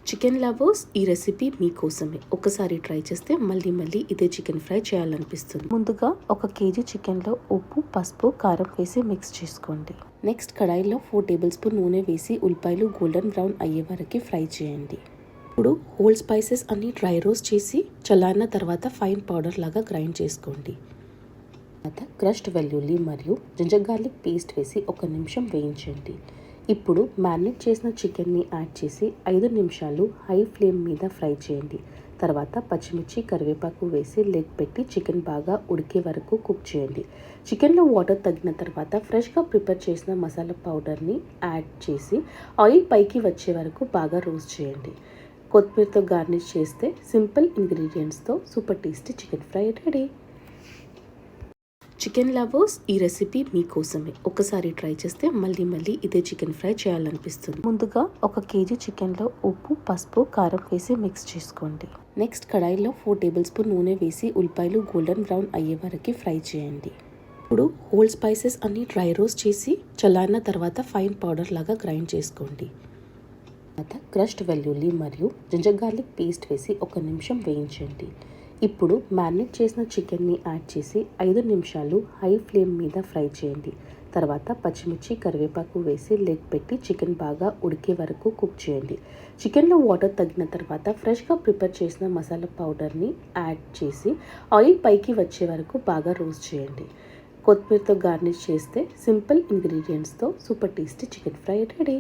Chicken lovers ఈ recipe మీకోసమే. ఒకసారి ట్రై చేస్తే మళ్ళీ మళ్ళీ ఇదే చికెన్ ఫ్రై చేయాలనిపిస్తుంది. ముందుగా 1 కేజీ చికెన్లో ఉప్పు, పసుపు, కారం వేసి మిక్స్ చేసుకోండి. నెక్స్ట్ కడాయిలో 4 టేబుల్ స్పూన్ నూనె వేసి ఉల్లిపాయలు గోల్డెన్ బ్రౌన్ అయ్యే వరకు ఫ్రై చేయండి. ఇప్పుడు హోల్ స్పైసెస్ అన్ని డ్రై రోస్ట్ చేసి చల్లారిన తర్వాత ఫైన్ పౌడర్ లాగా గ్రైండ్ చేసుకోండి. తర్వాత క్రష్డ్ వెల్లుల్లి మరియు జింజర్ గార్లిక్ పేస్ట్ వేసి 1 నిమిషం వేయించండి. ఇప్పుడు మ్యారినేట్ చేసిన చికెన్ని యాడ్ చేసి 5 నిమిషాలు హై ఫ్లేమ్ మీద ఫ్రై చేయండి. తర్వాత పచ్చిమిర్చి, కరివేపాకు వేసి లిడ్ పెట్టి చికెన్ బాగా ఉడికే వరకు కుక్ చేయండి. చికెన్లో వాటర్ తగ్గిన తర్వాత ఫ్రెష్గా ప్రిపేర్ చేసిన మసాలా పౌడర్ని యాడ్ చేసి ఆయిల్ పైకి వచ్చే వరకు బాగా రోస్ట్ చేయండి. కొత్తిమీరతో గార్నిష్ చేస్తే సింపుల్ ఇంగ్రీడియంట్స్తో super tasty chicken fry ready. Chicken lovers ఈ రెసిపీ మీకోసమే. ఒకసారి ట్రై చేస్తే మళ్ళీ మళ్ళీ ఇదే చికెన్ ఫ్రై చేయాలనిపిస్తుంది. ముందుగా 1 కేజీ చికెన్లో ఉప్పు, పసుపు, కారం వేసి మిక్స్ చేసుకోండి. నెక్స్ట్ కడాయిలో 4 టేబుల్ స్పూన్ నూనె వేసి ఉల్లిపాయలు గోల్డెన్ బ్రౌన్ అయ్యే వరకు ఫ్రై చేయండి. ఇప్పుడు హోల్ స్పైసెస్ అన్ని డ్రై రోస్ట్ చేసి చల్లారిన తర్వాత ఫైన్ పౌడర్ లాగా గ్రైండ్ చేసుకోండి. తర్వాత క్రష్డ్ వెల్లుల్లి మరియు జింజర్ గార్లిక్ పేస్ట్ వేసి 1 నిమిషం వేయించండి. ఇప్పుడు మ్యారినేట్ చేసిన చికెన్ని యాడ్ చేసి 5 నిమిషాలు హై ఫ్లేమ్ మీద ఫ్రై చేయండి. తర్వాత పచ్చిమిర్చి, కరివేపాకు వేసి లిడ్ పెట్టి చికెన్ బాగా ఉడికే వరకు కుక్ చేయండి. చికెన్లో వాటర్ తగ్గిన తర్వాత ఫ్రెష్గా ప్రిపేర్ చేసిన మసాలా పౌడర్ని యాడ్ చేసి ఆయిల్ పైకి వచ్చే వరకు బాగా రోస్ట్ చేయండి. కొత్తిమీరతో గార్నిష్ చేస్తే సింపుల్ ఇంగ్రీడియంట్స్తో super tasty chicken fry ready.